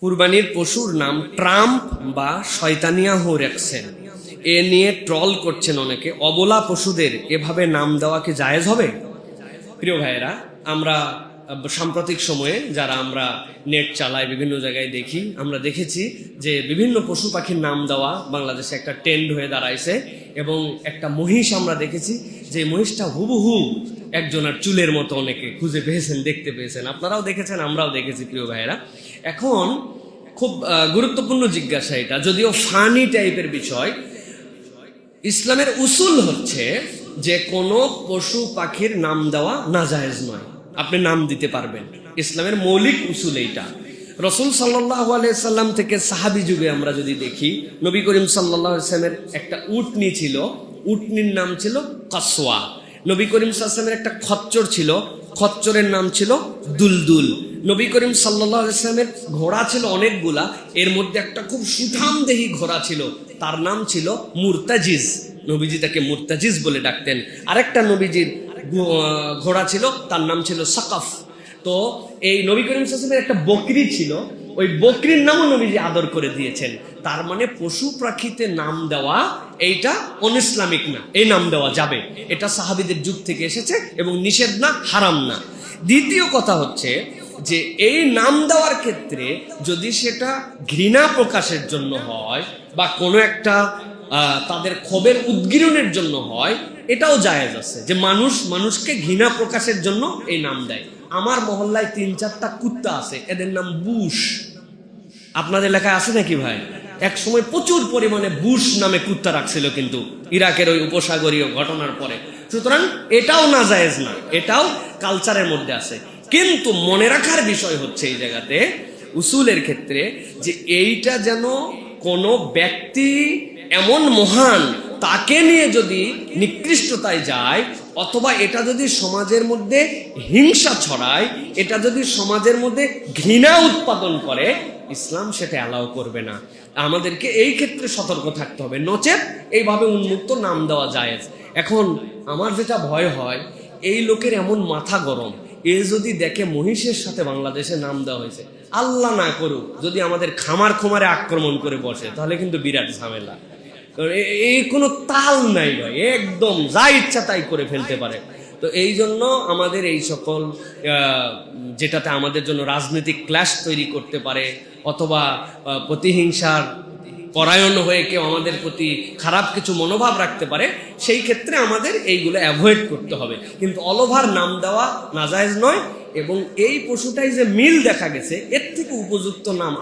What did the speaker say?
কুরবানির পশুর নাম ট্রাম্প বা শয়তানিয়াহু রাখছেন, এ নিয়ে ট্রল করছেন অনেকে। অবলা পশুদের এভাবে নাম দেওয়া কি জায়েজ হবে? প্রিয় ভাইয়েরা, আমরা সাম্প্রতিক সময়ে যারা আমরা নেট চালাই, বিভিন্ন জায়গায় দেখি, আমরা দেখেছি যে বিভিন্ন পশু পাখির নাম দেওয়া বাংলাদেশে একটা ট্রেন্ড হয়ে দাঁড়াইছে। এবং একটা মহিষ আমরা দেখেছি, যে মহিষটা হুবহু একজনের চুলের মতো অনেকে খুঁজে পেয়েছেন, দেখতে পেয়েছেন, আপনারাও দেখেছেন, আমরাও দেখেছি। প্রিয় ভাইয়েরা, এখন খুব গুরুত্বপূর্ণ জিজ্ঞাসা এটা, যদিও ফানি টাইপের বিষয়। ইসলামের উসুল হচ্ছে যে কোনো পশু পাখির নাম দেওয়া নাজায়েজ নয়, আপনি নাম দিতে পারবেন। ইসলামের মৌলিক উসুল এইটা। রসুল সাল্লাল্লাহু আলাইহি সাল্লাম থেকে সাহাবী যুগে আমরা যদি দেখি, নবী করিম সাল্লাল্লাহু আলাইহি সাল্লামের একটা উটনি ছিল, উটনির নাম ছিল কাসওয়া। নবী করিম সাল্লাল্লাহু আলাইহি সাল্লামের একটা খচ্চর ছিল, খচ্চরের নাম ছিল দুলদুল। নবী করিম সাল্লাল্লাহু আলাইহি সাল্লামের ঘোড়া ছিল অনেকগুলা, এর মধ্যে একটা খুব সুঠামদেহী ঘোড়া ছিল, তার নাম ছিল মুরতাজিজ। নবীজি তাকে মুরতাজিজ বলে ডাকতেন। আরেকটা নবীজির ঘোড়া ছিল, তার নাম ছিল সাকাফ। তো এই নবী করিম সাল্লাল্লাহু আলাইহি ওয়াসাল্লামের একটা বকরি ছিল, ওই বকরির নামও নবীজি আদর করে দিয়েছেন। তার মানে পশু পাখিতে নাম দেওয়া এইটা অনইসলামিক না, এই নাম দেওয়া যাবে। এটা সাহাবীদের যুগ থেকে এসেছে এবং নিষেধ না, হারাম না। দ্বিতীয় কথা হচ্ছে যে এই নাম দেওয়ার ক্ষেত্রে যদি সেটা ঘৃণা প্রকাশের জন্য হয় বা কোনো একটা তাদের ক্ষোভের উদ্গীরণের জন্য হয়, এটাও জায়েজ আছে, যে মানুষকে ঘৃণা প্রকাশের জন্য এই নাম দেয়। আমার মহল্লায় 3-4টা কুত্তা আছে, এদের নাম বুশ। আপনাদের এলাকায় আছে নাকি ভাই? এক সময় প্রচুর পরিমাণে বুশ নামে কুত্তা রাখছিল, কিন্তু ইরাকের ওই উপসাগরীয় ঘটনার পরে। সুতরাং এটাও নাজায়েজ না, এটাও কালচারের মধ্যে আছে। কিন্তু মনে রাখার বিষয় হচ্ছে এই জায়গাতে উসুলের ক্ষেত্রে, যে এইটা যেন কোনো ব্যক্তি এমন মহান, তাকে নিয়ে যদি নিকৃষ্টতায় যায়, অথবা এটা যদি সমাজের মধ্যে হিংসা ছড়ায়, এটা যদি সমাজের মধ্যে ঘৃণা উৎপাদন করে, ইসলাম সেটা অ্যালাউ করবে না। আমাদেরকে এই ক্ষেত্রে সতর্ক থাকতে হবে, নচেত এইভাবে উন্মুক্ত নাম দেওয়া জায়েজ। এখন আমার যেটা ভয় হয়, এই লোকের এমন মাথা গরম, এ যদি দেখে মহিষের সাথে বাংলাদেশে নাম দেওয়া হয়েছে, আল্লাহ না করুক যদি আমাদের খামারে আক্রমণ করে বসে, তাহলে কিন্তু বিরাট ঝামেলা। এই কোনো তাল নাই ভাই, একদম যা ইচ্ছা তাই করে ফেলতে পারে। তো এই জন্য আমাদের এই সকল যেটাতে আমাদের জন্য রাজনৈতিক ক্ল্যাশ তৈরি করতে পারে, অথবা প্রতিহিংসার পরায়ণ হয়ে কেউ আমাদের প্রতি খারাপ কিছু মনোভাব রাখতে পারে, সেই ক্ষেত্রে আমাদের এইগুলো অ্যাভয়েড করতে হবে। কিন্তু অল ওভার নাম দেওয়া নাজায়েজ নয়। এবং এই পশুটাই যে মিল দেখা গেছে, এর থেকে উপযুক্ত নাম